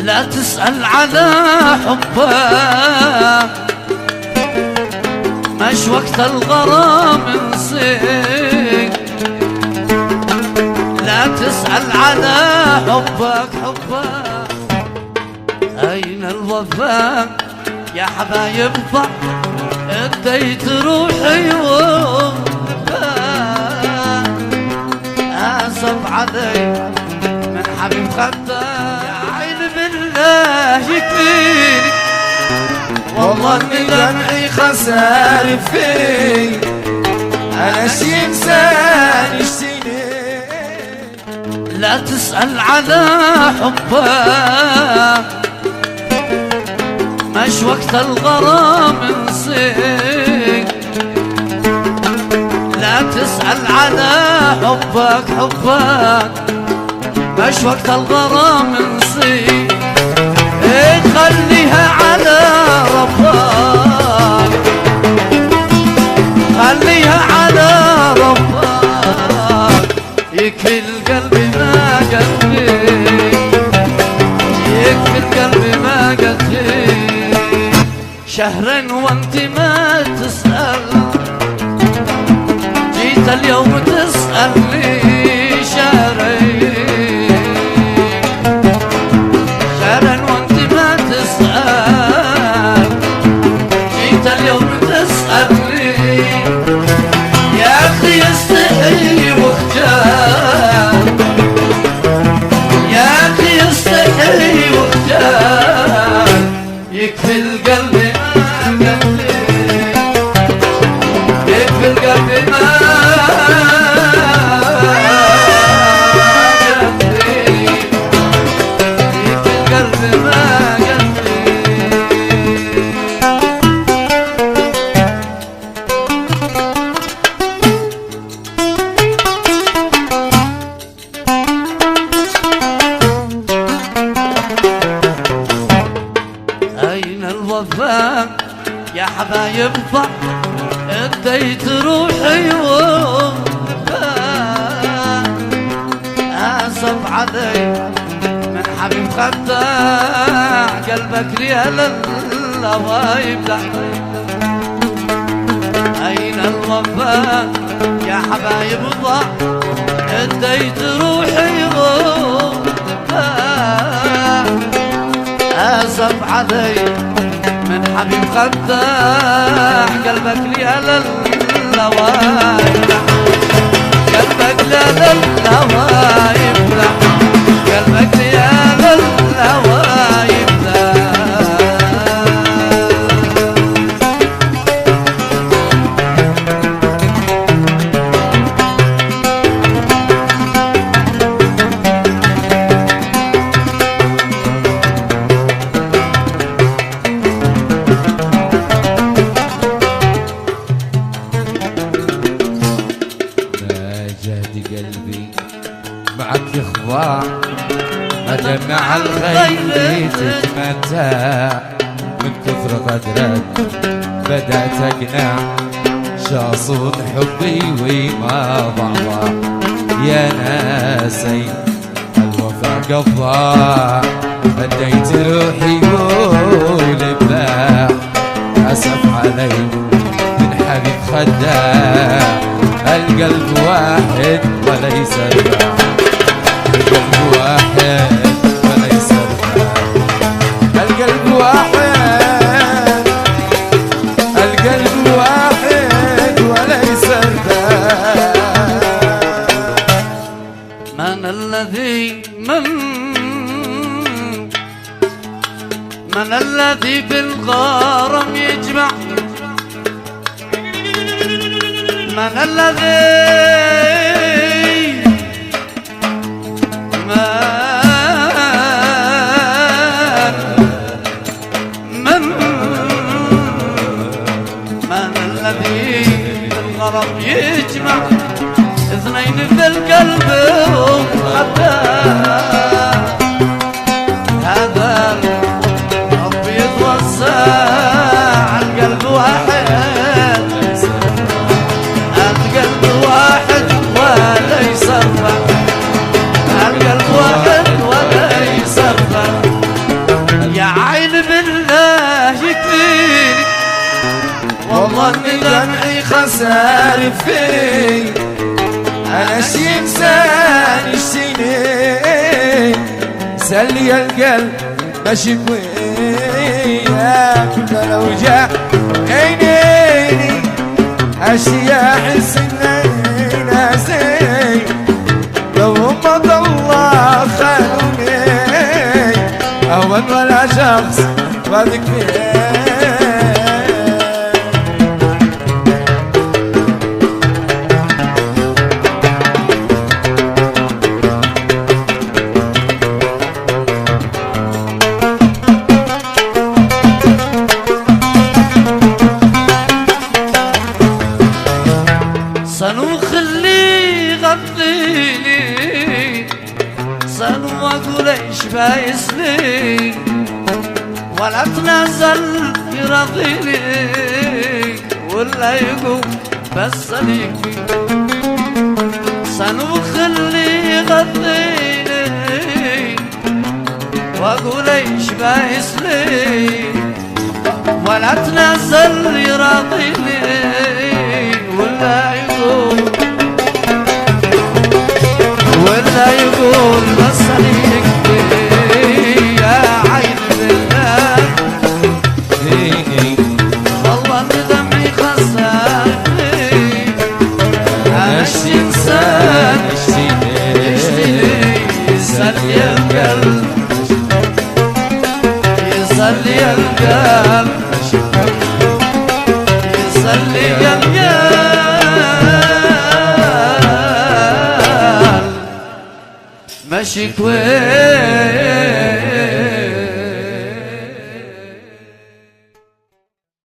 لا تسأل على حبه مش وقت الغرام نصيك. لا تسأل على حبك أين الوفاء يا حبايب ضع اديت روحي آسف علي من حبيب خدك يا عين بالله يكفيني والله اني دمعي خسار فيك انا شي انسان يشتيني. لا تسأل على حبه مش وقت الغرام نصيك. لا تسأل على حبك مش وقت الغرام نصيك. خليها على ربك خليها على ربك يكفي القلب ما قلبي يكفي القلب ما قلبي. شهرين وانت ما تسأل جيت اليوم تسألني شهرين وانت ما تسأل جيت اليوم تسألني يا أخي يستحي وخجال يا أخي يستحي وخجال يكفي القلب ما قلبي يكفي القلب ما يا حبايب ضع اديت روحي آسف علي من حبيب خداع قلبك ريال الهوايب أين الوفاء يا حبايب ضع اديت روحي آسف علي من حبيب خداع قلبك لي على الهوايب قلبك لي على الهوايب قلبك لي على الهوايب. مع الخيل تتمتع من كثر غدرك بدأت أقنع شاصون حبي وما ضعضع يا ناسي الوفا قضاع اديت روحي ولباع أسف علي من حبيب خداع القلب واحد وليس الباع القلب واحد وليس القلب واحد القلب واحد وليس من الذي من الذي بالغرام يجمع من الذي الغرام يجمع اثنين في القلب وخدام هذا الحب يتوسع القلب واحد القلب واحد سالف في أنا شي إنسان يشتيني سلي القلب ماشي وياك كل الأوجاع عينيني أشياء أحس إني ناسي لو غمض الله خلوني أهون ولا شخص وذكري صنو خلي غطيني صنو واقول ايش بايسني ولا تنازل يرضيني ولا يقوم بس عليك صنو خلي غطيني واقول ايش بايسني ولا تنازل يرضيني ولا يقول بس عليك يا عين الله والله دمعي خسرني انا شي انسان يشتيني يسلي القلب يسلي القلب يسلي القلب ماشي كويس